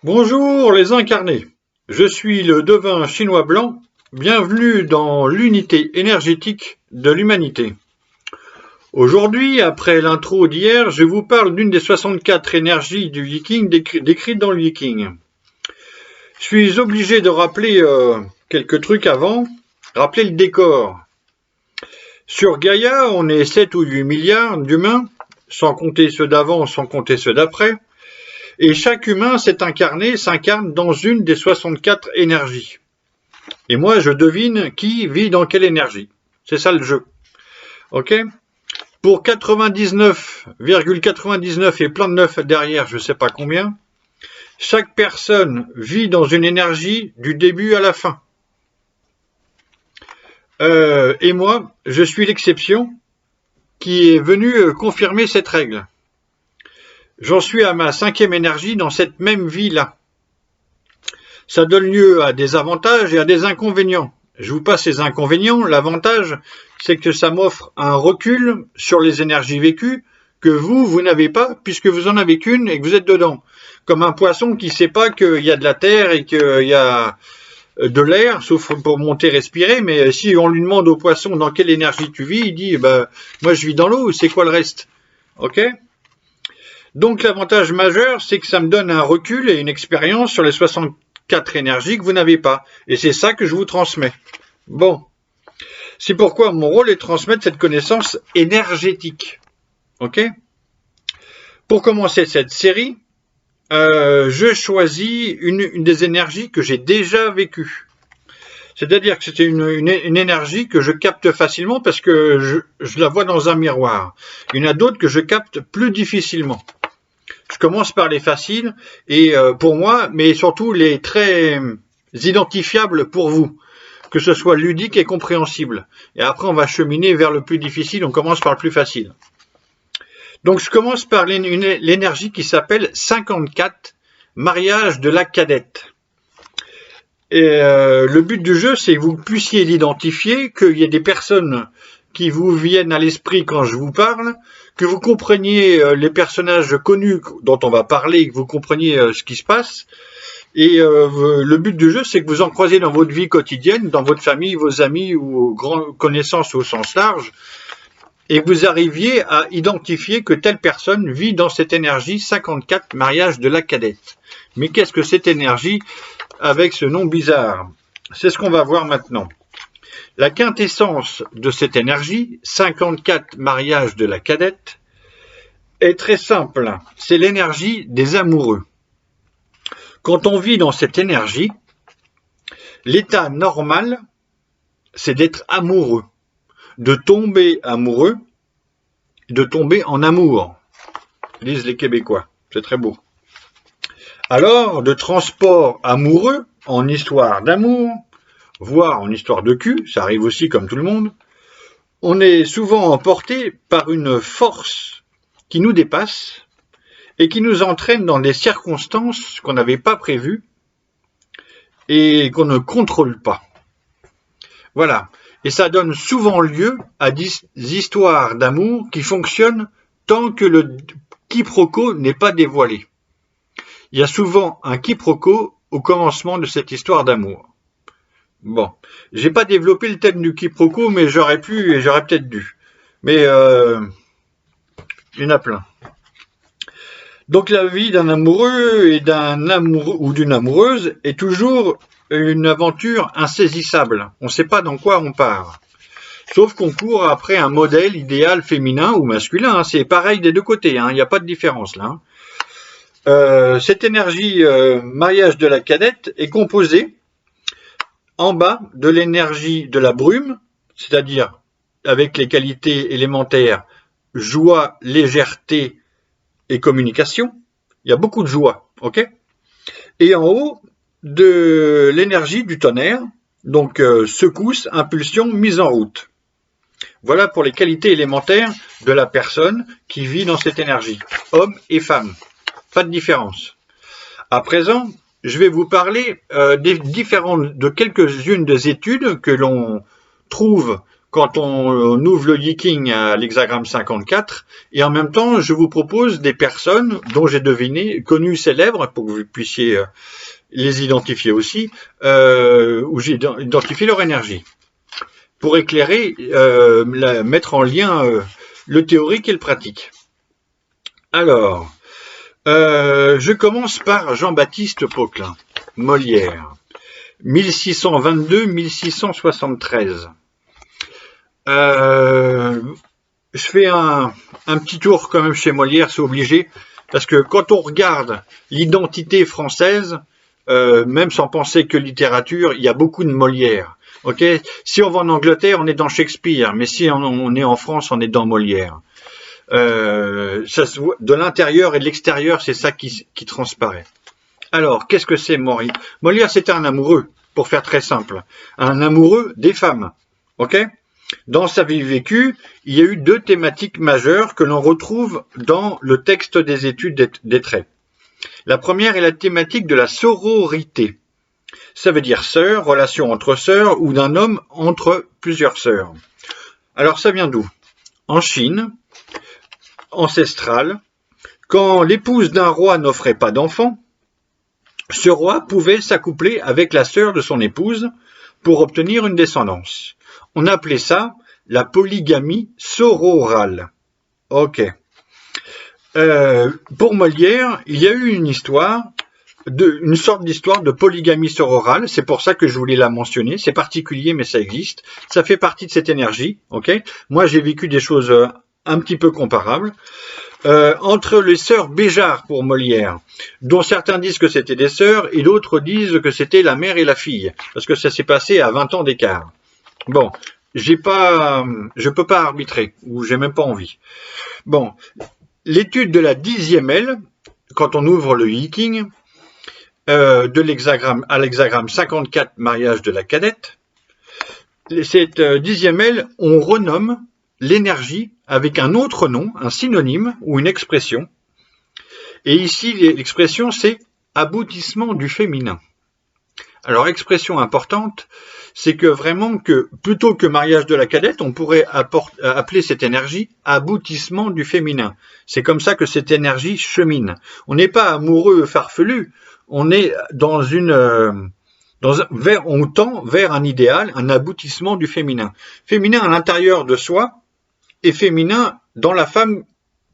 Bonjour les incarnés, je suis le devin chinois blanc, bienvenue dans l'unité énergétique de l'humanité. Aujourd'hui, après l'intro d'hier, je vous parle d'une des 64 énergies du Viking décrites dans le Viking. Je suis obligé de rappeler quelques trucs avant, rappeler le décor. Sur Gaïa, on est 7 ou 8 milliards d'humains, sans compter ceux d'avant, sans compter ceux d'après. Et chaque humain s'incarne dans une des 64 énergies. Et moi, je devine qui vit dans quelle énergie. C'est ça le jeu. Ok ? Pour 99,99 et plein de neuf derrière, je ne sais pas combien, chaque personne vit dans une énergie du début à la fin. Et moi, je suis l'exception qui est venue confirmer cette règle. J'en suis à ma 5e énergie dans cette même vie-là. Ça donne lieu à des avantages et à des inconvénients. Je vous passe les inconvénients. L'avantage, c'est que ça m'offre un recul sur les énergies vécues que vous n'avez pas, puisque vous en avez qu'une et que vous êtes dedans. Comme un poisson qui ne sait pas qu'il y a de la terre et qu'il y a de l'air, sauf pour monter respirer, mais si on lui demande au poisson dans quelle énergie tu vis, il dit moi je vis dans l'eau, c'est quoi le reste? Ok? Donc l'avantage majeur, c'est que ça me donne un recul et une expérience sur les 64 énergies que vous n'avez pas. Et c'est ça que je vous transmets. Bon. C'est pourquoi mon rôle est de transmettre cette connaissance énergétique. Ok? Pour commencer cette série, je choisis une des énergies que j'ai déjà vécues. C'est-à-dire que c'était une énergie que je capte facilement parce que je la vois dans un miroir. Il y en a d'autres que je capte plus difficilement. Je commence par les faciles et pour moi, mais surtout les très identifiables pour vous, que ce soit ludique et compréhensible. Et après, on va cheminer vers le plus difficile, on commence par le plus facile. Donc je commence par l'énergie qui s'appelle 54, mariage de la cadette. Et le but du jeu, c'est que vous puissiez l'identifier, qu'il y ait des personnes qui vous viennent à l'esprit quand je vous parle, que vous compreniez les personnages connus dont on va parler, que vous compreniez ce qui se passe. Et le but du jeu, c'est que vous en croisez dans votre vie quotidienne, dans votre famille, vos amis ou grandes connaissances au sens large, et que vous arriviez à identifier que telle personne vit dans cette énergie 54, mariage de la cadette. Mais qu'est-ce que cette énergie avec ce nom bizarre? C'est ce qu'on va voir maintenant. La quintessence de cette énergie, 54 mariage de la cadette, est très simple. C'est l'énergie des amoureux. Quand on vit dans cette énergie, l'état normal, c'est d'être amoureux, de tomber amoureux, de tomber en amour, disent les Québécois. C'est très beau. Alors, de transport amoureux en histoire d'amour, voire en histoire de cul, ça arrive aussi comme tout le monde, on est souvent emporté par une force qui nous dépasse et qui nous entraîne dans des circonstances qu'on n'avait pas prévues et qu'on ne contrôle pas. Voilà. Et ça donne souvent lieu à des histoires d'amour qui fonctionnent tant que le quiproquo n'est pas dévoilé. Il y a souvent un quiproquo au commencement de cette histoire d'amour. Bon, j'ai pas développé le thème du quiproquo, mais j'aurais pu et j'aurais peut-être dû. Mais il y en a plein. Donc la vie d'un amoureux et d'un amoureux ou d'une amoureuse est toujours une aventure insaisissable. On ne sait pas dans quoi on part. Sauf qu'on court après un modèle idéal féminin ou masculin. C'est pareil des deux côtés. Il n'y a pas de différence là. Cette énergie mariage de la cadette est composée en bas de l'énergie de la brume, c'est-à-dire avec les qualités élémentaires joie, légèreté et communication. Il y a beaucoup de joie, ok? Et en haut de l'énergie du tonnerre, donc secousse, impulsion, mise en route. Voilà pour les qualités élémentaires de la personne qui vit dans cette énergie, homme et femme. Pas de différence. À présent, je vais vous parler de quelques-unes des études que l'on trouve quand on ouvre le Yiking à l'hexagramme 54, et en même temps, je vous propose des personnes dont j'ai deviné, connues, célèbres, pour que vous puissiez les identifier aussi, où j'ai identifié leur énergie, pour éclairer, mettre en lien le théorique et le pratique. Alors, je commence par Jean-Baptiste Poquelin, Molière, 1622-1673. Je fais un petit tour quand même chez Molière, c'est obligé, parce que quand on regarde l'identité française, même sans penser que littérature, il y a beaucoup de Molière. Ok, si on va en Angleterre, on est dans Shakespeare, mais si on est en France, on est dans Molière. Ça se voit, de l'intérieur et de l'extérieur, c'est ça qui transparaît. Alors, qu'est-ce que c'est Molière? Molière, c'était un amoureux, pour faire très simple, un amoureux des femmes. Ok? Dans sa vie vécue, il y a eu deux thématiques majeures que l'on retrouve dans le texte des études des traits. La première est la thématique de la sororité. Ça veut dire sœur, relation entre sœurs ou d'un homme entre plusieurs sœurs. Alors ça vient d'où? En Chine, ancestrale, quand l'épouse d'un roi n'offrait pas d'enfant, ce roi pouvait s'accoupler avec la sœur de son épouse pour obtenir une descendance. On appelait ça la polygamie sororale. Ok. Pour Molière, il y a eu une sorte d'histoire de polygamie sororale. C'est pour ça que je voulais la mentionner. C'est particulier, mais ça existe. Ça fait partie de cette énergie. Ok. Moi, j'ai vécu des choses un petit peu comparables. Entre les sœurs Béjart pour Molière, dont certains disent que c'était des sœurs et d'autres disent que c'était la mère et la fille, parce que ça s'est passé à 20 ans d'écart. Bon, je peux pas arbitrer, ou j'ai même pas envie. Bon, l'étude de la 10e aile, quand on ouvre le Yiking, de l'hexagramme à l'hexagramme 54, mariage de la cadette, cette 10e aile, on renomme l'énergie avec un autre nom, un synonyme ou une expression. Et ici, l'expression, c'est aboutissement du féminin. Alors, expression importante, c'est que vraiment que, plutôt que mariage de la cadette, on pourrait appeler cette énergie aboutissement du féminin. C'est comme ça que cette énergie chemine. On n'est pas amoureux farfelu, on est on tend vers un idéal, un aboutissement du féminin. Féminin à l'intérieur de soi, et féminin dans la femme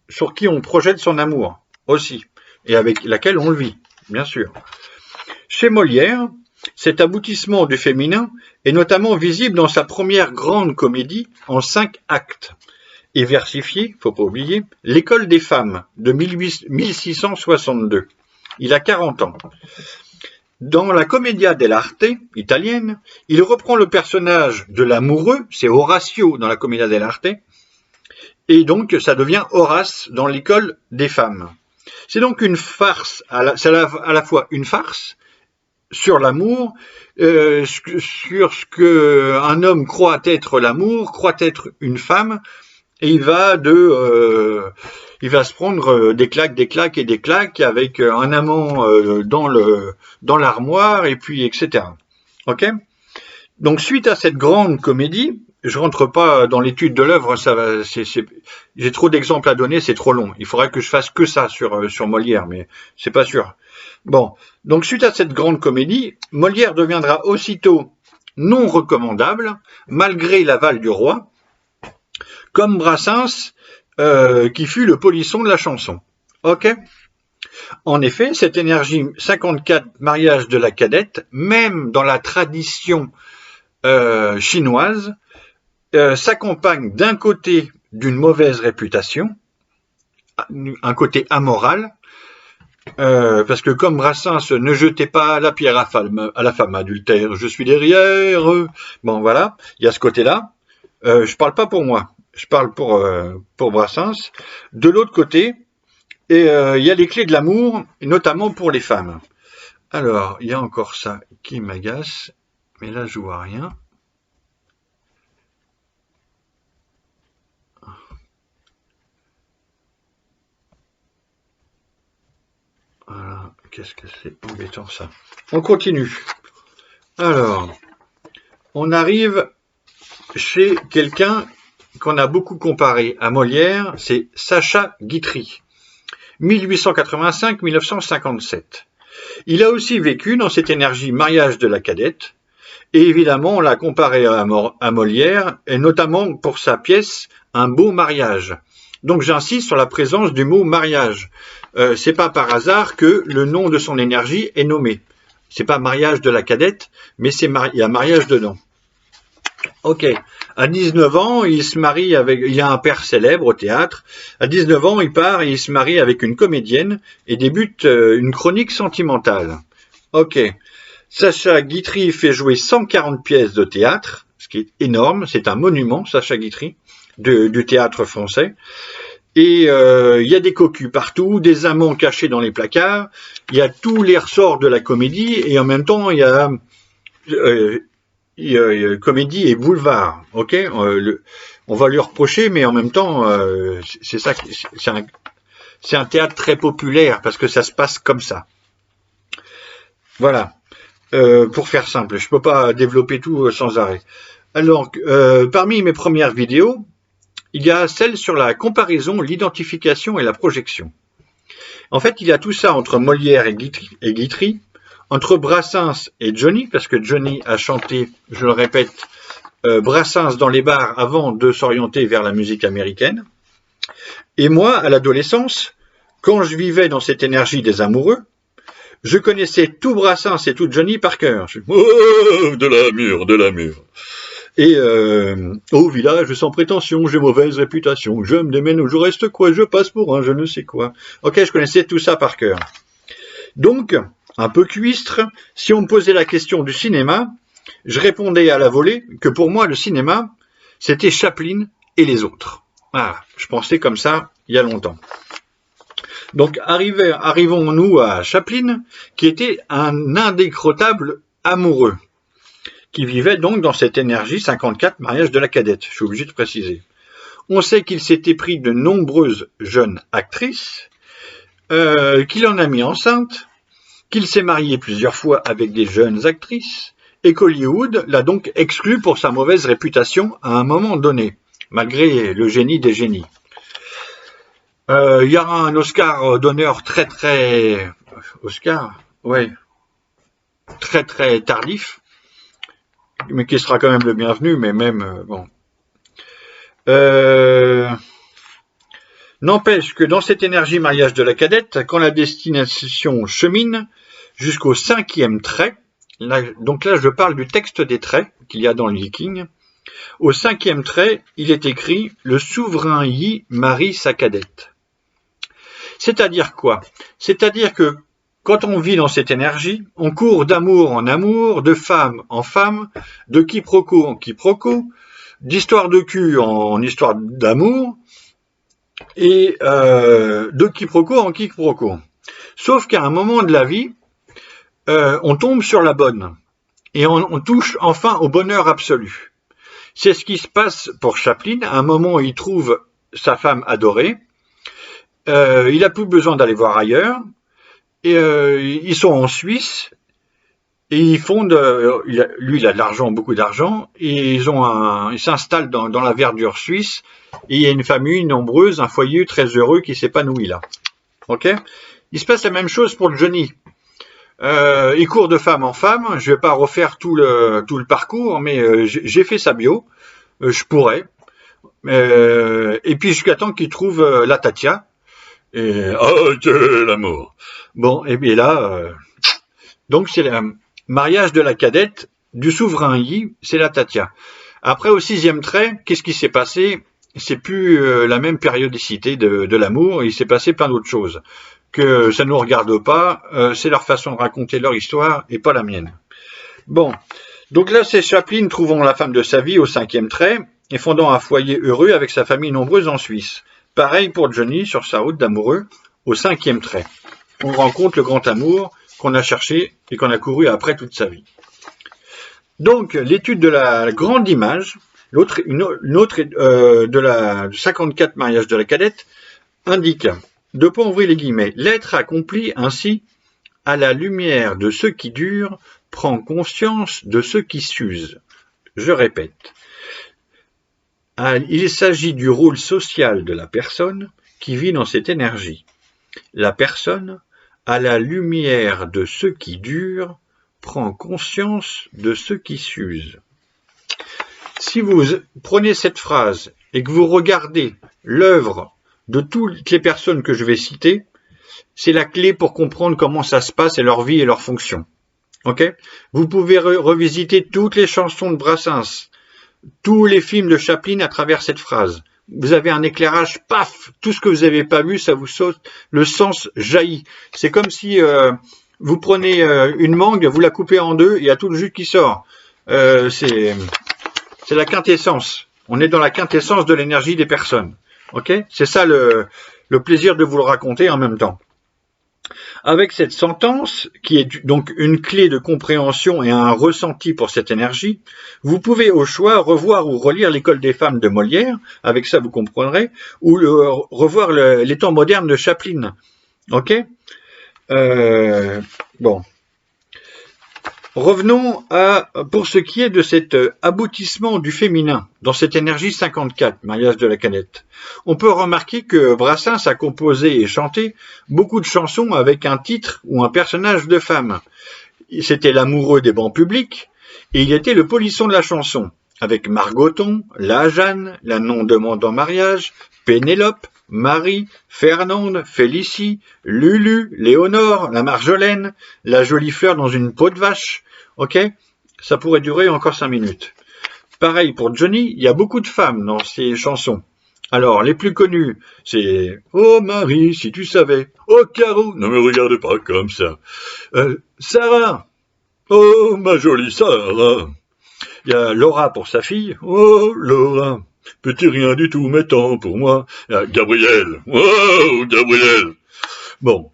sur qui on projette son amour aussi, et avec laquelle on le vit, bien sûr. Chez Molière, cet aboutissement du féminin est notamment visible dans sa première grande comédie en 5 actes, et versifié, faut pas oublier, L'école des femmes de 1662. Il a 40 ans. Dans la Commedia dell'arte italienne, il reprend le personnage de l'amoureux, c'est Horatio dans la Commedia dell'arte, et donc ça devient Horace dans l'école des femmes. C'est donc une farce, c'est à la fois une farce sur l'amour, sur ce qu'un homme croit être l'amour, croit être une femme, et il va se prendre des claques avec un amant dans l'armoire, et puis etc. Ok ? Donc suite à cette grande comédie, je rentre pas dans l'étude de l'œuvre, j'ai trop d'exemples à donner, c'est trop long. Il faudrait que je fasse que ça sur Molière, mais c'est pas sûr. Bon, donc suite à cette grande comédie, Molière deviendra aussitôt non recommandable, malgré l'aval du roi, comme Brassens, qui fut le polisson de la chanson. Ok ? En effet, cette énergie 54, mariage de la cadette, même dans la tradition chinoise, s'accompagne d'un côté d'une mauvaise réputation, un côté amoral, parce que comme Brassens ne jetait pas la pierre à la femme adultère, je suis derrière. Bon voilà, il y a ce côté-là. Je parle pas pour moi, je parle pour Brassens. De l'autre côté, il y a les clés de l'amour, notamment pour les femmes. Alors, il y a encore ça qui m'agace, mais là je vois rien. Voilà, qu'est-ce que c'est embêtant ça. On continue. Alors, on arrive chez quelqu'un qu'on a beaucoup comparé à Molière, c'est Sacha Guitry, 1885-1957. Il a aussi vécu dans cette énergie mariage de la cadette, et évidemment on l'a comparé à Molière, et notamment pour sa pièce Un beau mariage. Donc j'insiste sur la présence du mot mariage. C'est pas par hasard que le nom de son énergie est nommé. C'est pas mariage de la cadette, mais il y a mariage dedans. Ok, à 19 ans, il se marie avec, il a un père célèbre au théâtre. À 19 ans, il part et il se marie avec une comédienne et débute une chronique sentimentale. Ok, Sacha Guitry fait jouer 140 pièces de théâtre, ce qui est énorme, c'est un monument, Sacha Guitry, du théâtre français. Et il y a des cocus partout, des amants cachés dans les placards, il y a tous les ressorts de la comédie et en même temps il y a comédie et boulevard, ok. On va lui reprocher, mais en même temps, c'est ça, c'est un théâtre très populaire parce que ça se passe comme ça. Voilà, pour faire simple, je peux pas développer tout sans arrêt. Alors, parmi mes premières vidéos, il y a celle sur la comparaison, l'identification et la projection. En fait, il y a tout ça entre Molière et Guitry, entre Brassens et Johnny, parce que Johnny a chanté, je le répète, Brassens dans les bars avant de s'orienter vers la musique américaine. Et moi, à l'adolescence, quand je vivais dans cette énergie des amoureux, je connaissais tout Brassens et tout Johnny par cœur. Oh, de la mûre. Et au village sans prétention, j'ai mauvaise réputation, je me démène où je reste quoi, je passe pour un je ne sais quoi. Ok, je connaissais tout ça par cœur. Donc, un peu cuistre, si on me posait la question du cinéma, je répondais à la volée que pour moi le cinéma, c'était Chaplin et les autres. Ah, je pensais comme ça il y a longtemps. Donc arrivons-nous à Chaplin, qui était un indécrottable amoureux, qui vivait donc dans cette énergie 54 mariage de la cadette, je suis obligé de préciser. On sait qu'il s'était pris de nombreuses jeunes actrices, qu'il en a mis enceinte, qu'il s'est marié plusieurs fois avec des jeunes actrices, et qu'Hollywood l'a donc exclu pour sa mauvaise réputation à un moment donné, malgré le génie des génies. Il y aura un Oscar d'honneur très tardif, mais qui sera quand même le bienvenu, mais même, bon. N'empêche que dans cette énergie mariage de la cadette, quand la destination chemine jusqu'au 5e trait, donc là je parle du texte des traits qu'il y a dans le Viking, au 5e trait, il est écrit « Le souverain Yi marie sa cadette ». C'est-à-dire quoi? C'est-à-dire que quand on vit dans cette énergie, on court d'amour en amour, de femme en femme, de quiproquo en quiproquo, d'histoire de cul en histoire d'amour, et de quiproquo en quiproquo. Sauf qu'à un moment de la vie, on tombe sur la bonne, et on touche enfin au bonheur absolu. C'est ce qui se passe pour Chaplin. À un moment où il trouve sa femme adorée, il n'a plus besoin d'aller voir ailleurs, et ils sont en Suisse, et ils fondent, lui il a de l'argent, beaucoup d'argent, et ils s'installent dans la verdure suisse, et il y a une famille nombreuse, un foyer très heureux qui s'épanouit là. Ok? Il se passe la même chose pour Johnny. Il court de femme en femme, je vais pas refaire tout le parcours, mais j'ai fait sa bio, je pourrais, et puis jusqu'à temps qu'il trouve la Tatia, et oh quel amour. Bon, et bien là, donc c'est le mariage de la cadette, du souverain Yi, c'est la Tatia. Après au 6e trait, qu'est-ce qui s'est passé? C'est plus la même périodicité de l'amour, il s'est passé plein d'autres choses. Que ça ne nous regarde pas, c'est leur façon de raconter leur histoire et pas la mienne. Bon, donc là c'est Chaplin trouvant la femme de sa vie au 5e trait et fondant un foyer heureux avec sa famille nombreuse en Suisse. Pareil pour Johnny sur sa route d'amoureux au 5e trait. On rencontre le grand amour qu'on a cherché et qu'on a couru après toute sa vie. Donc l'étude de la grande image, une autre de la 54 mariage de la cadette, indique, de point ouvrir les guillemets, l'être accompli ainsi à la lumière de ce qui dure prend conscience de ce qui s'use. Je répète, Il s'agit du rôle social de la personne qui vit dans cette énergie. La personne, à la lumière de ce qui dure, prend conscience de ce qui s'use. Si vous prenez cette phrase et que vous regardez l'œuvre de toutes les personnes que je vais citer, c'est la clé pour comprendre comment ça se passe et leur vie et leur fonction. Ok ? Vous pouvez revisiter toutes les chansons de Brassens, tous les films de Chaplin à travers cette phrase. Vous avez un éclairage, paf, tout ce que vous n'avez pas vu, ça vous saute, le sens jaillit. C'est comme si vous prenez une mangue, vous la coupez en deux, il y a tout le jus qui sort. C'est la quintessence. On est dans la quintessence de l'énergie des personnes. Ok ? C'est ça le plaisir de vous le raconter en même temps. Avec cette sentence, qui est donc une clé de compréhension et un ressenti pour cette énergie, vous pouvez au choix revoir ou relire l'École des femmes de Molière, avec ça vous comprendrez, ou revoir les temps modernes de Chaplin. Ok ? Bon. Revenons pour ce qui est de cet aboutissement du féminin, dans cette énergie 54, mariage de la Cadette. On peut remarquer que Brassens a composé et chanté beaucoup de chansons avec un titre ou un personnage de femme. C'était l'amoureux des bancs publics, et il était le polisson de la chanson, avec Margoton, la Jeanne, la non-demande en mariage, Pénélope, Marie, Fernande, Félicie, Lulu, Léonore, la Marjolaine, la jolie fleur dans une peau de vache. Ok ? Ça pourrait durer encore 5 minutes. Pareil pour Johnny, il y a beaucoup de femmes dans ces chansons. Alors, les plus connues, c'est « Oh Marie, si tu savais »,« Oh Caro, ne me regarde pas comme ça »,« Sarah, oh ma jolie Sarah ». Il y a Laura pour sa fille, « Oh Laura ». Petit rien du tout, mais tant pour moi. Gabriel. Oh, Gabriel. Bon.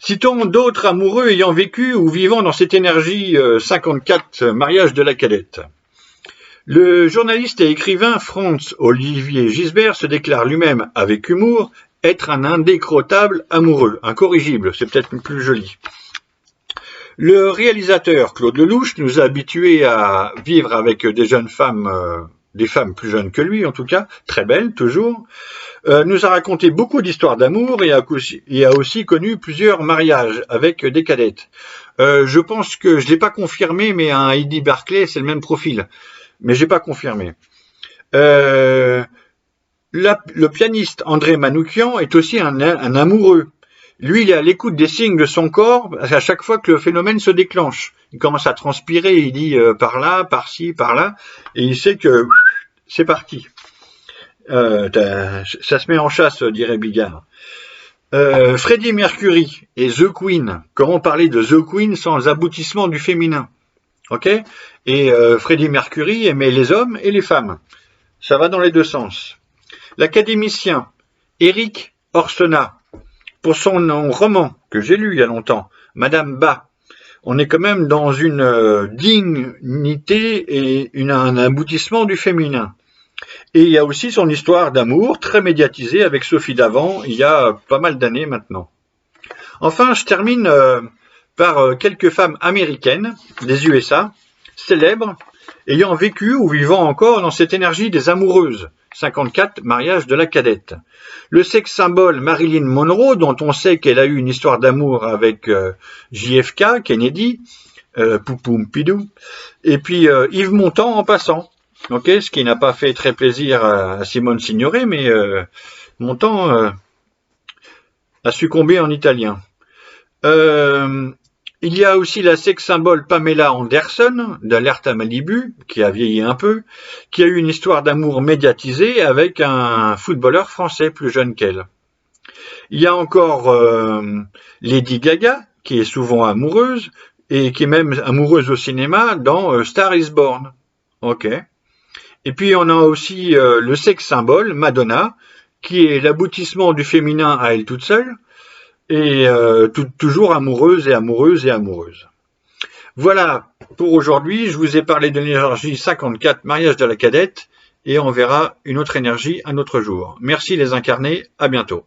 Citons d'autres amoureux ayant vécu ou vivant dans cette énergie 54, mariage de la Cadette. Le journaliste et écrivain Franz-Olivier Gisbert se déclare lui-même, avec humour, être un indécrottable amoureux, incorrigible, c'est peut-être plus joli. Le réalisateur Claude Lelouch nous a habitués à vivre avec des jeunes femmes, des femmes plus jeunes que lui en tout cas, très belles toujours, nous a raconté beaucoup d'histoires d'amour et a aussi connu plusieurs mariages avec des cadettes. Je pense que je ne l'ai pas confirmé, mais un Heidi Barclay, c'est le même profil. Mais je n'ai pas confirmé. Le pianiste André Manoukian est aussi un amoureux. Lui, il est à l'écoute des signes de son corps à chaque fois que le phénomène se déclenche. Il commence à transpirer, il dit par là, par-ci, par-là, et il sait que c'est parti. Ça se met en chasse, dirait Bigard. Freddie Mercury et The Queen. Comment parler de The Queen sans aboutissement du féminin? Ok? Et Freddie Mercury aimait les hommes et les femmes. Ça va dans les deux sens. L'académicien Eric Orsena, pour son roman que j'ai lu il y a longtemps, Madame Bas, on est quand même dans une dignité et un aboutissement du féminin. Et il y a aussi son histoire d'amour, très médiatisée avec Sophie Davant, il y a pas mal d'années maintenant. Enfin, je termine par quelques femmes américaines, des USA, célèbres, ayant vécu ou vivant encore dans cette énergie des amoureuses. 54, mariage de la Cadette. Le sexe symbole Marilyn Monroe, dont on sait qu'elle a eu une histoire d'amour avec JFK, Kennedy, Poupoum Pidou, et puis Yves Montand en passant. Ok, ce qui n'a pas fait très plaisir à Simone Signoret, mais Montand a succombé en italien. Il y a aussi la sex symbole Pamela Anderson, d'Alerte à Malibu, qui a vieilli un peu, qui a eu une histoire d'amour médiatisée avec un footballeur français plus jeune qu'elle. Il y a encore Lady Gaga, qui est souvent amoureuse, et qui est même amoureuse au cinéma dans Star is Born. Ok. Et puis on a aussi le sex symbole Madonna, qui est l'aboutissement du féminin à elle toute seule, et toujours amoureuse et amoureuse et amoureuse. Voilà pour aujourd'hui, je vous ai parlé de l'énergie 54, mariage de la Cadette, et on verra une autre énergie un autre jour. Merci les incarnés, à bientôt.